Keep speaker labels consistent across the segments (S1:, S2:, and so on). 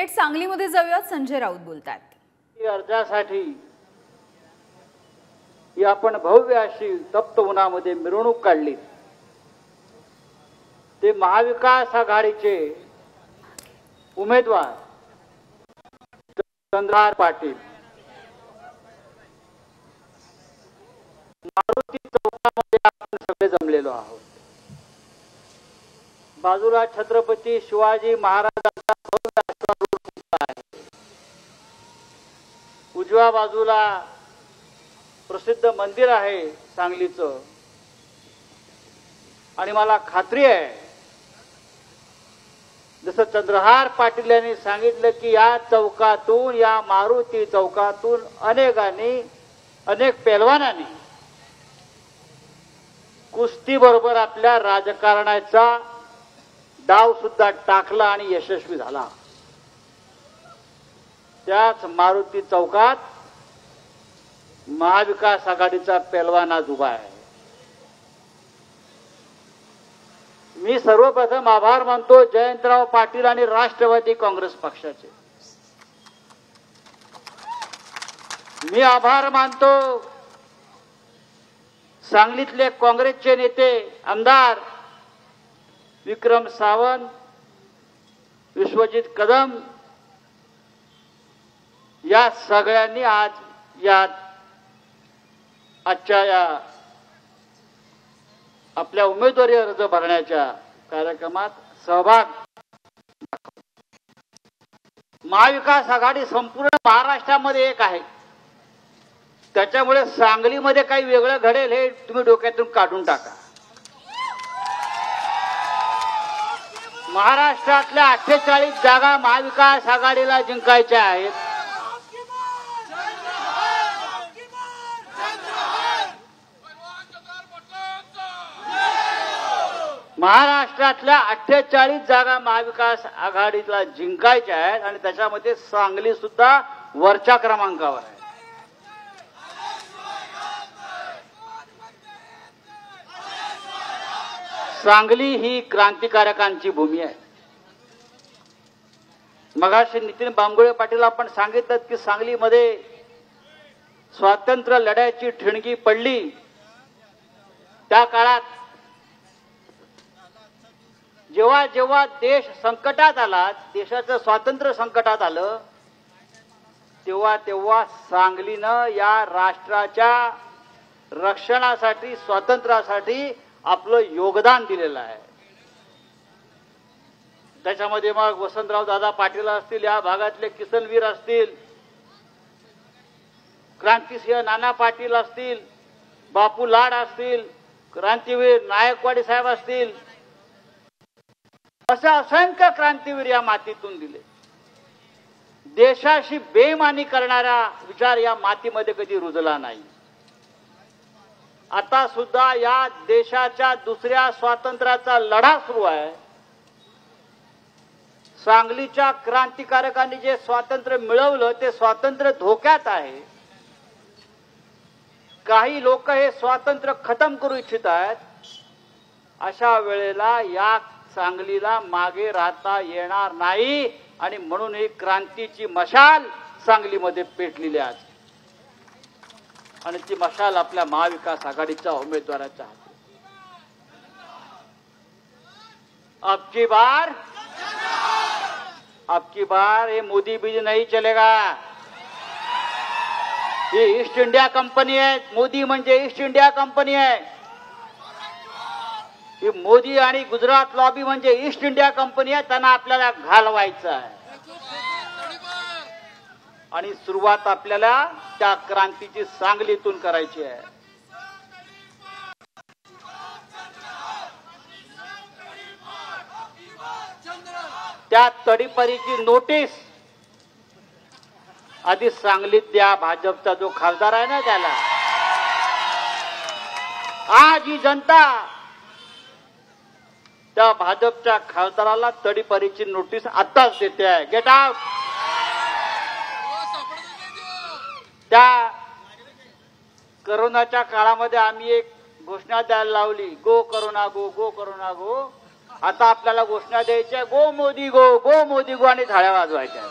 S1: थेट सांगलीमध्ये जाऊयात. संजय राऊत बोलतात.
S2: अर्जासाठी ही आपण भव्य अशी तप्त उन्हामध्ये मिरवणूक काढली. ते महाविकास आघाडीचे उमेदवार चंद्रहार पाटील मारुती चौकामध्ये आपण सगळे जमलेलो आहोत. बाजूला छत्रपती शिवाजी महाराजांचा भव्य अश्वारूढ पुतळा आहे. उजव्या बाजूला प्रसिद्ध मंदिर आहे सांगलीचं. आणि मला खात्री आहे, जसं चंद्रहार पाटील यांनी सांगितलं की या चौकातून, या मारुती चौकातून अनेक पेलवानांनी कुस्ती बरोबर आपल्या राजकारणाचा डाव सुद्धा टाकला आणि यशस्वी झाला. त्याच मारुती चौकात महाविकास आघाडीचा पेलवान आज उभा आहे. मी सर्वप्रथम आभार मानतो जयंतराव पाटील आणि राष्ट्रवादी काँग्रेस पक्षाचे. मी आभार मानतो सांगलीतले काँग्रेसचे नेते आमदार विक्रम सावंत, विश्वजित कदम या सगळ्यांनी आज आजच्या या आपल्या उमेदवारी अर्ज भरण्याच्या कार्यक्रमात सहभाग. महाविकास आघाडी संपूर्ण महाराष्ट्रामध्ये एक आहे. त्याच्यामुळे सांगलीमध्ये काही वेगळं घडेल हे तुम्ही डोक्यातून काढून टाका. महाराष्ट्रातल्या 48 जागा महाविकास आघाडीला जिंकायच्या आहेत. महाराष्ट्रातल्या 48 जागा महाविकास आघाडीला जिंकायच्या आहेत आणि त्याच्यामध्ये सांगली सुद्धा वरच्या क्रमांकावर आहे. सांगली ही क्रांतिकारकांची भूमी आहे. मगाशी नितीन बांबगुळे पाटील आपण सांगितलं की सांगलीमध्ये स्वातंत्र्य लढ्याची ठिणगी पडली. त्या काळात जेव्हा जेव्हा देश संकटात आला, देशाचं स्वातंत्र्य संकटात आलं, तेव्हा तेव्हा सांगलीनं या राष्ट्राच्या रक्षणासाठी, स्वातंत्र्यासाठी आपलं योगदान दिलेलं आहे. त्याच्यामध्ये मग वसंतराव दादा पाटील असतील, या भागातले किसनवीर असतील, क्रांतिसिंह नाना पाटील असतील, बापू लाड असतील, क्रांतीवीर नायकवाडी साहेब असतील, असे असंख्य क्रांतीवीर या मातीतून दिले. देशाशी बेईमानी करणारा विचार या मातीमध्ये कधी रुजला नाही. आता सुद्धा या देशाच्या दुसऱ्या स्वातंत्र्याचा लढा सुरू आहे. सांगलीच्या क्रांतिकारकांनी जे स्वातंत्र्य मिळवलं ते स्वातंत्र्य धोक्यात आहे. काही लोक हे स्वातंत्र्य खतम करू इच्छित आहेत. अशा वेळेला या सांगलीला मागे राहता येणार नाही आणि म्हणून ही क्रांतीची मशाल सांगलीमध्ये पेटलेली आहे आणि ती मशाल आपल्या महाविकास आघाडीच्या उमेदवाराच्या हाती. अबकी बार ये मोदी बीज नहीं चलेगा. ये ईस्ट इंडिया कंपनी है. मोदी म्हणजे ईस्ट इंडिया कंपनी आहे. ही मोदी आणि गुजरात लॉबी म्हणजे ईस्ट इंडिया कंपनी आहे. त्यांना आपल्याला घालवायचं आहे आणि सुरुवात आपल्याला त्या क्रांतीची सांगलीतून करायची आहे. त्या तडीपारीची नोटीस आधी सांगलीत द्या. भाजपचा जो खासदार आहे ना त्याला. आज ही जनता त्या भाजपच्या खासदाराला तडीपारीची नोटीस आताच देते आहे. Get out. त्या करोनाच्या काळामध्ये आम्ही एक घोषणा द्यायला लावली, go corona go, go corona go. आता आपल्याला घोषणा द्यायच्या गो मोदी गो, गो मोदी गो आणि थाळ्या वाजवायच्या.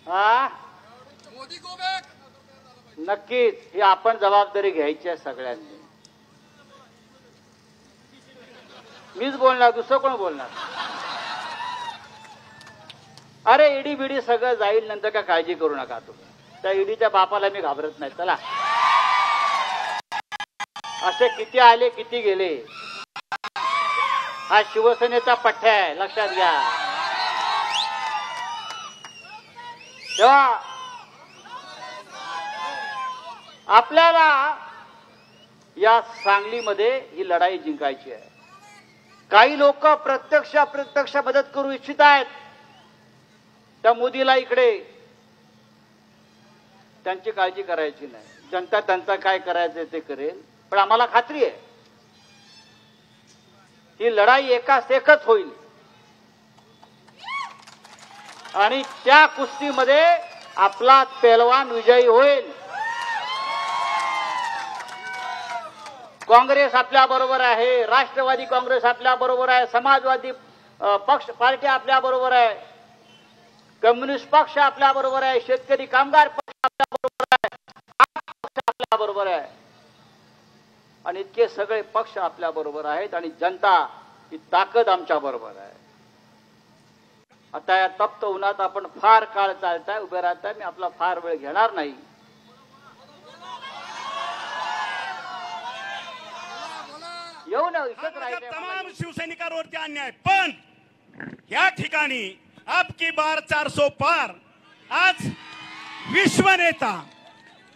S2: हा नक्कीच ही आपण जबाबदारी घ्यायची आहे सगळ्यांनी. मीच बोलणार, दुसरं कोण बोलणार? अरे ईडी बिडी सगळं जाईल नंतर, काय काळजी करू नका तुम्ही. त्या ईडीच्या बापाला मी घाबरत नाही. चला, असे किती आले किती गेले, हा शिवसेनेचा पठ्ठा आहे, लक्षात घ्या. तेव्हा आपल्याला या सांगलीमध्ये ही लढाई जिंकायची आहे. काही लोक प्रत्यक्ष अप्रत्यक्ष मदत करू इच्छित आहेत त्या मोदीला इकडे. त्यांची काळजी करायची नाही. जनता त्यांचा काय करायचं ते करेल. पण आम्हाला खात्री आहे ही लढाई एकाच एकच होईल आणि त्या कुस्तीमध्ये आपला पेलवान विजयी होईल. काँग्रेस आपल्या बरोबर आहे, राष्ट्रवादी काँग्रेस आपल्या बरोबर आहे, समाजवादी पक्ष पार्टी आपल्या बरोबर आहे, कम्युनिस्ट पक्ष आपल्या बरोबर आहे, शेतकरी कामगार पक्ष आपल्या बरोबर आहे, पक्ष आपल्या बरोबर आहे आणि इतके सगळे पक्ष आपल्या बरोबर आहेत आणि जनता ही ताकद आमच्या बरोबर आहे. आता या तप्त उन्हात आपण फार काळ चालताय, उभे राहताय. मी आपला फार वेळ घेणार नाही. येऊ ना, इथंच राहायचं.
S3: तमाम शिवसैनिकांवरती अन्याय, पण या ठिकाणी आपकी बार 400 पार. आज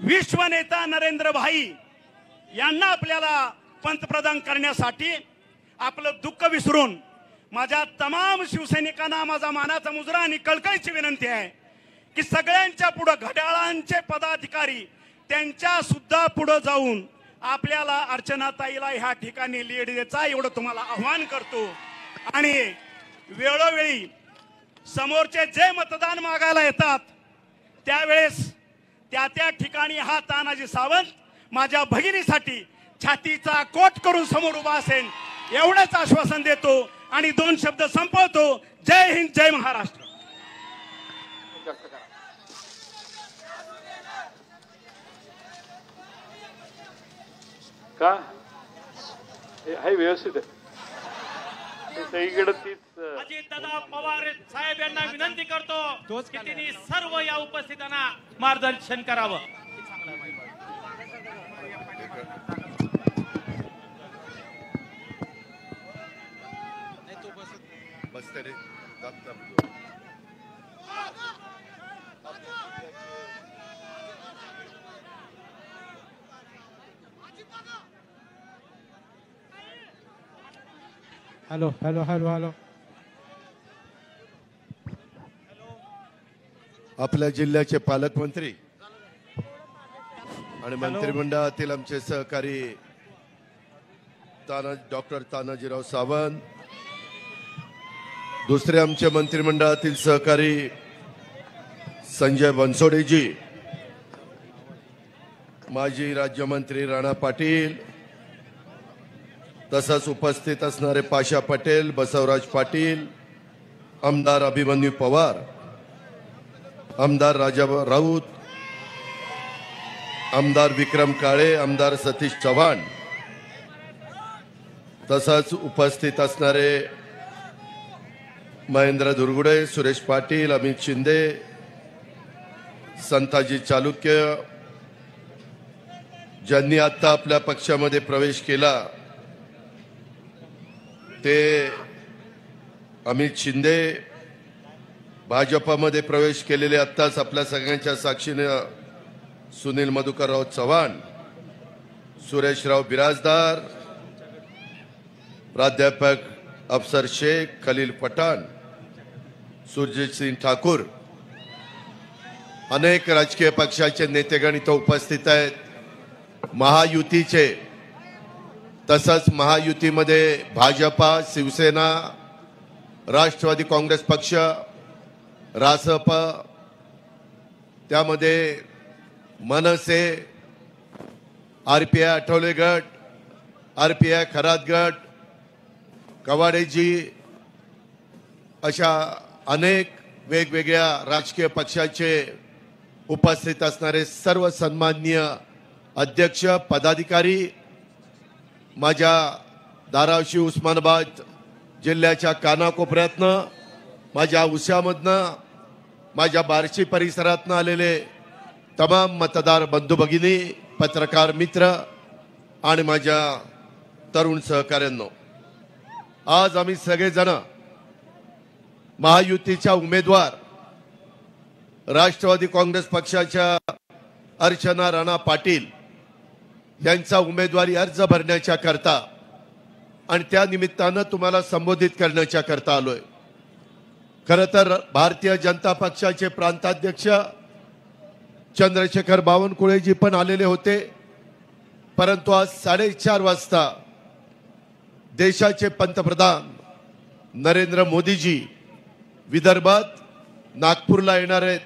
S3: विश्वनेता नरेंद्र भाई यांना आपल्याला पंतप्रधान करण्यासाठी आपलं दुःख विसरून माझ्या तमाम शिवसैनिकांना माझा मानाचा मुजरा आणि कळकळीची विनंती आहे की सगळ्यांच्या पुढे घड्याळांचे पदाधिकारी त्यांच्या सुद्धा पुढे जाऊन आपल्याला अर्चनाताईला ह्या ठिकाणी लीड द्यायचा एवढं तुम्हाला आव्हान करतो. आणि वेळोवेळी समोरचे जे मतदान मागायला येतात त्यावेळेस त्या ठिकाणी हा तानाजी सावंत माझ्या भगिनीसाठी छातीचा कोट करून समोर उभा असेल एवढंच आश्वासन देतो आणि 2 शब्द संपवतो. जय हिंद, जय महाराष्ट्र.
S4: का हे व्यवस्थित आहे सगळीकडे तीच.
S5: अजितदादा पवार साहेब यांना विनंती करतो की त्यांनी सर्व या उपस्थितांना मार्गदर्शन करावं.
S6: Hello hello hello hello.
S7: आपल्या जिल्ह्याचे पालकमंत्री आणि मंत्रिमंडळातील आमचे सहकारी डॉक्टर तानाजीराव सावंत, दुसरे आमचे मंत्रिमंडळातील सहकारी संजय बनसोडेजी, माजी राज्यमंत्री राणा पाटील, तसंच उपस्थित असणारे पाशा पटेल, बसवराज पाटील, आमदार अभिमन्यू पवार, आमदार राजा राऊत, आमदार विक्रम काळे, आमदार सतीश चव्हाण, तसंच उपस्थित असणारे महेंद्र दुर्गुडे, सुरेश पाटील, अमित शिंदे, संताजी चालुक्य, ज्यांनी आता आपल्या पक्षामध्ये प्रवेश केला ते अमित शिंदे, भाजपमध्ये प्रवेश केलेले आत्ताच आपल्या सगळ्यांच्या साक्षीने सुनील मधुकरराव चव्हाण, सुरेशराव बिराजदार, प्राध्यापक अफसर शेख, खलील पठाण, सुरजीत सिंह ठाकूर, अनेक राजकीय पक्षाचे नेतेगण इथं उपस्थित आहेत. महायुतीचे, तसंच महायुतीमध्ये भाजपा, शिवसेना, राष्ट्रवादी काँग्रेस पक्ष, रासप, त्यामध्ये मनसे, RPI आठवले गट, RPI खरात गट, कवाडेजी अशा अनेक वेगवेगळ्या राजकीय पक्षाचे उपस्थित असणारे सर्व सन्माननीय अध्यक्ष पदाधिकारी, माझ्या धाराशिव उस्मानाबाद जिल्ह्याच्या कानाकोपऱ्यातनं, माझ्या उस्यामधनं, माझ्या बार्शी परिसरातनं आलेले तमाम मतदार बंधू भगिनी, पत्रकार मित्र आणि माझ्या तरुण सहकाऱ्यांनो, आज आम्ही सगळेजण महायुतीच्या उमेदवार राष्ट्रवादी काँग्रेस पक्षाच्या अर्चना राणा पाटील यांचा उमेदवारी अर्ज भरण्याच्या करता आणि त्या निमित्तानं तुम्हाला संबोधित करण्याच्या करता आलोय। खरं तर भारतीय जनता पक्षाचे प्रांताध्यक्ष चंद्रशेखर बावनकुळेजी पण आलेले होते, परंतु आज 4:30 वाजता देशाचे पंतप्रधान नरेंद्र मोदीजी विदर्भात नागपूरला येणार आहेत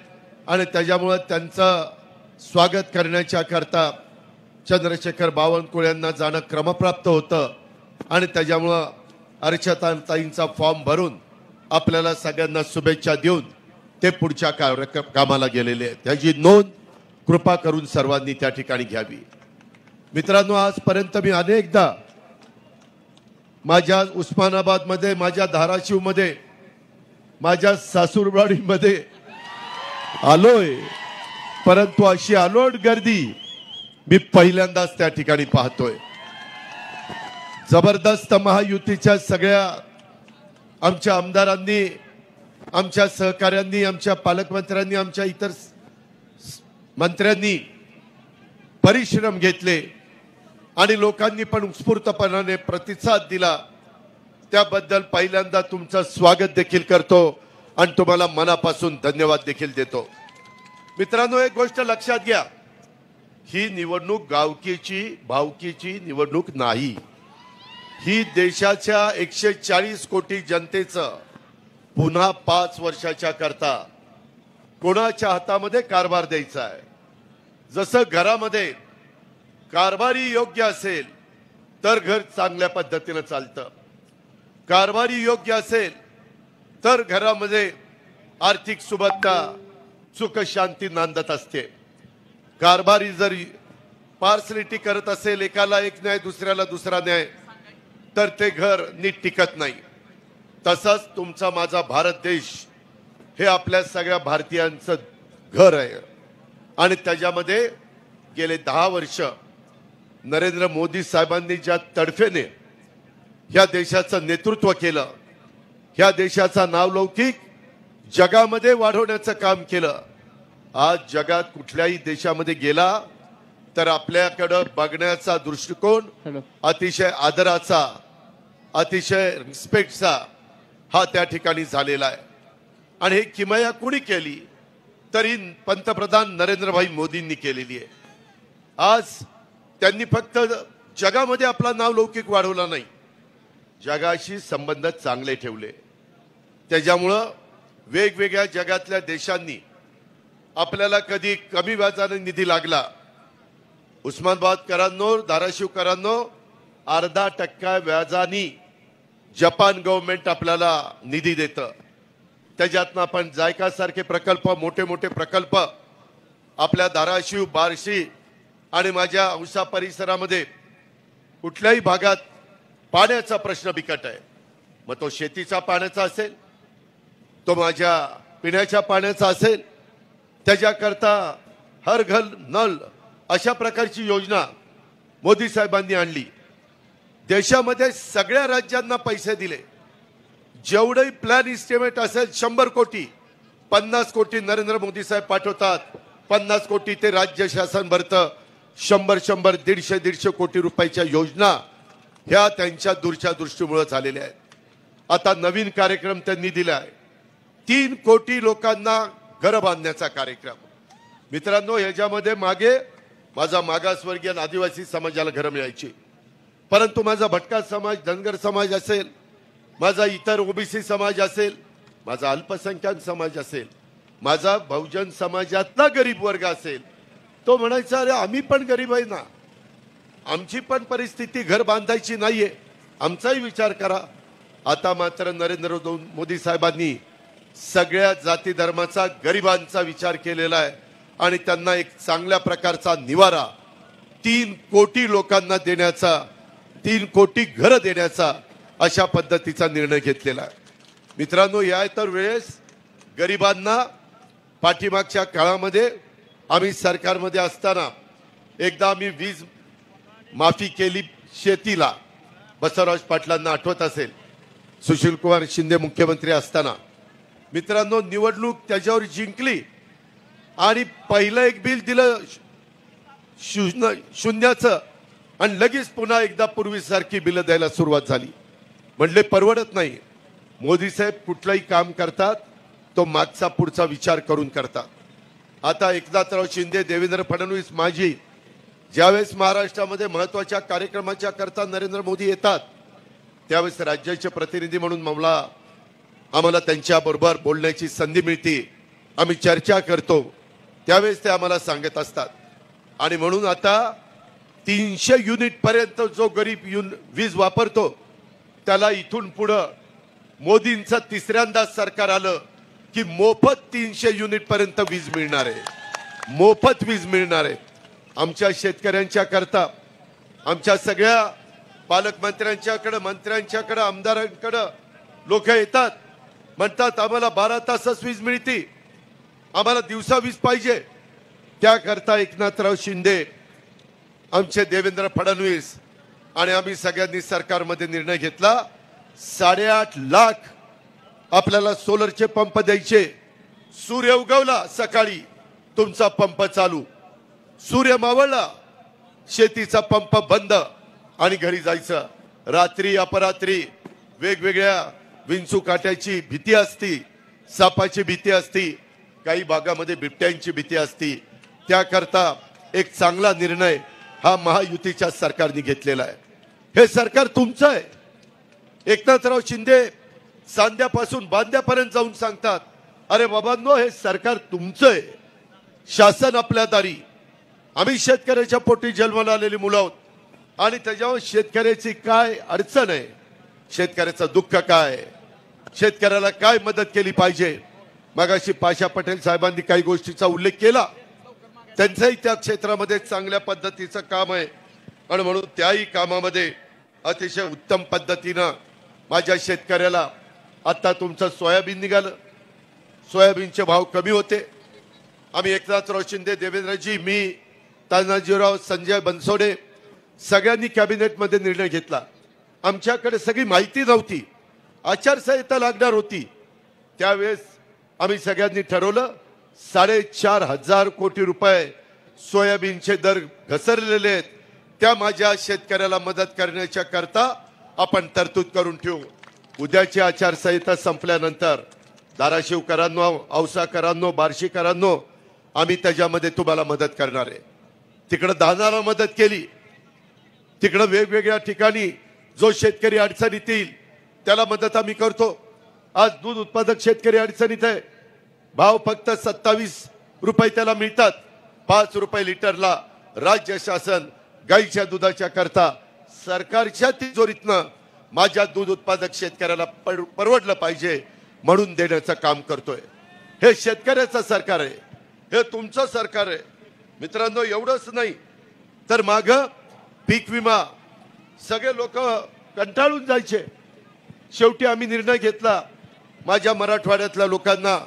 S7: आणि त्याच्यामुळे त्यांचं स्वागत करण्याच्या करता चंद्रशेखर बावनकुळे यांना जाणं क्रमप्राप्त होतं आणि त्याच्यामुळं अर्चनाताईंचा फॉर्म भरून आपल्याला सगळ्यांना शुभेच्छा देऊन ते पुढच्या कामाला गेलेले आहेत। त्याची नोंद कृपा करून सर्वांनी त्या ठिकाणी घ्यावी। मित्रांनो, आजपर्यंत मी अनेकदा माझ्या उस्मानाबादमध्ये, माझ्या धाराशिवमध्ये, माझ्या सासूरवाडीमध्ये आलोय, परंतु अशी अलोट गर्दी मी पहिल्यांदाच त्या ठिकाणी पाहतोय। जबरदस्त महायुतीच्या सगळ्या आमच्या आमदारांनी, आमच्या सहकाऱ्यांनी, आमच्या पालकमंत्र्यांनी, आमच्या इतर मंत्र्यांनी परिश्रम घेतले आणि लोकांनी पण उत्स्फूर्तपणाने प्रतिसाद दिला, त्याबद्दल पहिल्यांदा तुमचं स्वागत देखील करतो आणि तुम्हाला मनापासून धन्यवाद देखील देतो। मित्रांनो, एक गोष्ट लक्षात घ्या, ही निवडणूक गावकीची भावकीची निवडणूक नाही, ही देशाच्या 140 कोटी जनतेचं पुन्हा 5 वर्षाच्या करता कोणाच्या हातामध्ये कारभार द्यायचा आहे। जसं घरामध्ये कारभारी योग्य असेल तर घर चांगल्या पद्धतीने चालतं, कारभारी योग्य असेल तर घरामध्ये आर्थिक सुबत्ता सुख शांती नांदत असते। कारभारी जर पार्सलिटी करत असेल, एकाला एक न्याय दुसऱ्याला दुसरा न्याय, तर ते घर नीट टिकत नाही। तसंच तुमचा माझा भारत देश हे आपल्या सगळ्या भारतीयांचं घर आहे आणि त्याच्यामध्ये गेले 10 वर्ष नरेंद्र मोदी साहेबांनी ज्या तडफेने ह्या देशाचं नेतृत्व केलं, ह्या देशाचा नावलौकिक जगामध्ये वाढवण्याचं काम केलं। आज जगात कुठल्याही देशामध्ये गेला तर आपल्याकडं बघण्याचा दृष्टिकोन अतिशय आदराचा, अतिशय रिस्पेक्टचा हा त्या ठिकाणी झालेला आहे आणि हे किमया कुणी केली तरी पंतप्रधान नरेंद्रभाई मोदींनी केलेली आहे। आज त्यांनी फक्त जगामध्ये आपला नावलौकिक वाढवला नाही, जगाशी संबंध चांगले ठेवले। त्याच्यामुळं वेगवेगळ्या जगातल्या देशांनी आपल्याला कधी कमी व्याजाने निधी लागला, उस्मानाबादकरांनो, धाराशिवकरांनो, 0.5% व्याजाने जपान गव्हर्नमेंट आपल्याला निधी देतं। त्याच्यातनं आपण जायका सारखे प्रकल्प, मोठे मोठे प्रकल्प आपल्या धाराशिव, बार्शी आणि माझ्या औसा परिसरामध्ये कुठल्याही भागात पाण्याचा प्रश्न बिकट आहे। मग तो शेतीचा पाण्याचा असेल, तो माझ्या पिण्याच्या पाण्याचा असेल, त्याच्याकरता हर घर नल अशा प्रकारची योजना मोदी साहेबांनी आणली। देशामध्ये सगळ्या राज्यांना पैसे दिले, जेवढे प्लॅन इस्टिमेट असेल 100 कोटी, 50 कोटी नरेंद्र मोदी साहेब पाठवतात, 50 कोटी ते राज्य शासन भरतं, 100 150 कोटी रुपयाच्या योजना ह्या त्यांच्या दूरच्या दृष्टीमुळे झालेल्या आहेत। आता नवीन कार्यक्रम त्यांनी दिला आहे, 3 कोटी लोकांना घर बांधण्याचा कार्यक्रम। मित्रांनो, ह्याच्यामध्ये मागे माझा मागासवर्गीय आदिवासी समाजाला घरं मिळायची, परंतु माझा भटका समाज, धनगर समाज असेल, माझा इतर ओबीसी समाज असेल, माझा अल्पसंख्याक समाज असेल, माझा बहुजन समाजातला गरीब वर्ग असेल, तो म्हणायचा अरे आम्ही पण गरीब आहे ना, आमची पण परिस्थिती घर बांधायची नाहीये, आमचाही विचार करा. आता मात्र नरेंद्र मोदी साहेबांनी सगळ्या जाती धर्माचा, गरिबांचा विचार केलेला आहे आणि त्यांना एक चांगल्या प्रकारचा निवारा 3 कोटी लोकांना देण्याचा, 3 कोटी घरं देण्याचा अशा पद्धतीचा निर्णय घेतलेला आहे. मित्रांनो, या तर वेळेस गरिबांना पाठीमागच्या काळामध्ये आम्ही सरकारमध्ये असताना एकदा आम्ही वीज माफी केली शेतीला. बसवराज पाटलांना आठवत असेल, सुशील कुमार शिंदे मुख्यमंत्री असताना. मित्रांनो, निवडणूक त्याच्यावर जिंकली आणि पहिलं एक बिल दिलं शून्याचं आणि लगेच पुन्हा एकदा पूर्वीसारखी बिलं द्यायला सुरुवात झाली. म्हणले परवडत नाही. मोदी साहेब कुठलंही काम करतात तो मागचा पुढचा विचार करून करतात. आता एकनाथराव शिंदे, देवेंद्र फडणवीस माझी ज्यावेळेस महाराष्ट्रामध्ये महत्वाच्या कार्यक्रमाच्या करता नरेंद्र मोदी येतात त्यावेळेस राज्याचे प्रतिनिधी म्हणून आम्हाला त्यांच्याबरोबर बोलण्याची संधी मिळते, आम्ही चर्चा करतो, त्यावेळेस ते आम्हाला सांगत असतात. आणि म्हणून आता 300 युनिट पर्यंत जो गरीब वीज वापरतो त्याला इथून पुढं मोदींचं तिसऱ्यांदा सरकार आलं की मोफत 300 युनिट पर्यंत वीज मिळणार आहे, मोफत वीज मिळणार आहे. आमच्या शेतकऱ्यांच्या करता, आमच्या सगळ्या पालकमंत्र्यांच्याकडे, मंत्र्यांच्याकडे, आमदारांकडे लोक येतात, म्हणतात आम्हाला 12 तासच वीज मिळते, आम्हाला दिवसा वीज पाहिजे. त्याकरता एकनाथराव शिंदे, आमचे देवेंद्र फडणवीस आणि आम्ही सगळ्यांनी सरकारमध्ये निर्णय घेतला 8.5 लाख आपल्याला सोलरचे पंप द्यायचे. सूर्य उगवला सकाळी तुमचा पंप चालू, सूर्य मावळला शेतीचा पंप बंद आणि घरी जायचं. रात्री अपरात्री वेगवेगळ्या विंचू काट्याची भीती असती, सापाची भीती असती, काही भागामध्ये बिबट्यांची भीती असती. त्याकरता एक चांगला निर्णय हा महायुतीच्या सरकारने घेतलेला आहे. हे सरकार तुमचं आहे. एकनाथराव शिंदे सांध्यापासून बांध्यापर्यंत जाऊन सांगतात, अरे बाबांनो हे सरकार तुमचं आहे, शासन आपल्या दारी. आम्ही शेतकऱ्याच्या पोटी जन्माला आलेली मुलं आहोत आणि त्याच्यावर शेतकऱ्याची काय अडचण आहे, शेतकऱ्याचं दुःख काय, शेतकऱ्याला काय मदत केली पाहिजे. मगाशी पाशा पटेल साहेबांनी काही गोष्टीचा उल्लेख केला, त्यांचंही त्या क्षेत्रामध्ये चांगल्या पद्धतीचं काम आहे आणि म्हणून त्याही कामामध्ये अतिशय उत्तम पद्धतीनं माझ्या शेतकऱ्याला. आता तुमचं सोयाबीन निघालं, सोयाबीनचे भाव कमी होते. आम्ही एकनाथराव शिंदे, देवेंद्रजी, मी, तानाजीराव, संजय बनसोडे सगळ्यांनी कॅबिनेटमध्ये निर्णय घेतला. आमच्याकडे सगळी माहिती नव्हती, आचारसंहिता लागणार होती. त्यावेळेस आम्ही सगळ्यांनी ठरवलं 4,500 कोटी रुपये सोयाबीनचे दर घसरलेले आहेत, त्या माझ्या शेतकऱ्याला मदत करण्याच्या करता आपण तरतूद करून ठेवू. उद्याची आचारसंहिता संपल्यानंतर धाराशिवकरांनो, औसाकरांनो, बार्शीकरांनो आम्ही त्याच्यामध्ये तुम्हाला मदत करणार आहे. तिकडं धानाला मदत केली, तिकडं वेगवेगळ्या ठिकाणी जो शेतकरी अडचणीत येईल त्याला मदत आम्ही करतो. आज दूध उत्पादक शेतकरी अडचणीत आहे, भाव फक्त 27 रुपये त्याला मिळतात. 5 रुपये लिटरला राज्य शासन गाईच्या दुधाच्या करता सरकारच्या तिजोरीतनं माझ्या दूध उत्पादक शेतकऱ्याला परवडलं पाहिजे म्हणून देण्याचं काम करतोय. हे शेतकऱ्याचं सरकार आहे, हे तुमचं सरकार आहे. मित्रांनो, एवढंच नाही तर माग पीक विमा सगळे लोक कंटाळून जायचे. शेवटी आम्ही निर्णय घेतला, माझ्या मराठवाड्यातल्या लोकांना,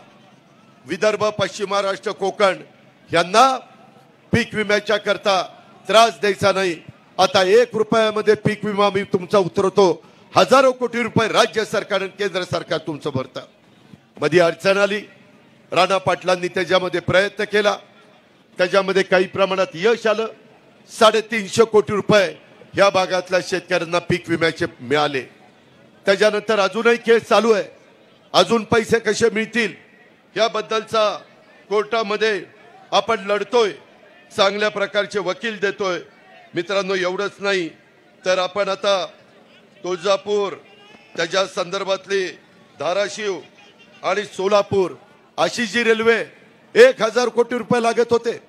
S7: विदर्भ, पश्चिम महाराष्ट्र, कोकण यांना पीक विम्याच्या करता त्रास द्यायचा नाही. आता 1 रुपयामध्ये पीक विमा मी तुमचा उतरवतो. हजारो कोटी रुपये राज्य सरकार आणि केंद्र सरकार तुमचं भरतं. मध्ये अडचण आली, राणा पाटलांनी त्याच्यामध्ये प्रयत्न केला, त्याच्यामध्ये काही प्रमाणात यश आलं. 350 कोटी रुपये या भागातल्या शेतकऱ्यांना पीक विम्याचे मिळाले. त्याच्यानंतर अजूनही केस चालू आहे, अजून पैसे कसे मिळतील याबद्दलचा कोर्टामध्ये आपण लढतोय, चांगल्या प्रकारचे वकील देतोय. मित्रांनो, एवढंच नाही तर आपण आता तुळजापूर, त्याच्या संदर्भातली धाराशिव आणि सोलापूर अशी जी रेल्वे 1000 कोटी रुपये लागत होते,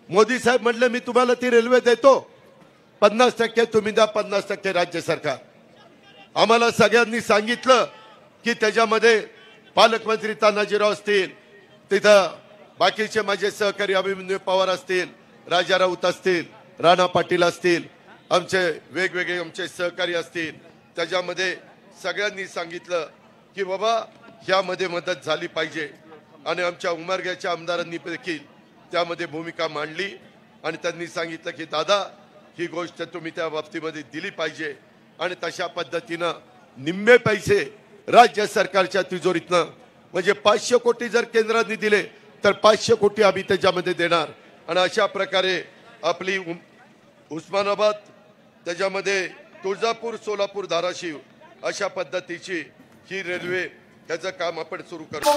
S7: मोदी साहेब म्हणले मी तुम्हाला ती रेल्वे देतो. 50% तुम्ही द्या, 50% राज्य सरकार. आम्हाला सगळ्यांनी सांगितलं की त्याच्यामध्ये पालकमंत्री तानाजीराव असतील, तिथं बाकीचे माझे सहकारी अभिमन्यू पवार असतील, राजा राऊत असतील, राणा पाटील असतील, आमचे वेगवेगळे आमचे सहकारी असतील, त्याच्यामध्ये सगळ्यांनी सांगितलं की बाबा ह्यामध्ये मदत झाली पाहिजे. आणि आमच्या उमरग्याच्या आमदारांनी देखील त्यामध्ये भूमिका मांडली आणि त्यांनी सांगितलं की दादा ही गोष्ट तुम्ही त्या बाबतीमध्ये दिली पाहिजे. आणि तशा पद्धतीनं निम्मे पैसे राज्य सरकारच्या तिजोरीतनं, म्हणजे 500 कोटी जर केंद्राने दिले तर 500 कोटी आम्ही त्याच्यामध्ये देणार. आणि अशा प्रकारे आपली उस्मानाबाद, त्याच्यामध्ये तुळजापूर, सोलापूर, धाराशिव अशा पद्धतीची ही रेल्वे, त्याचं काम आपण सुरू करू.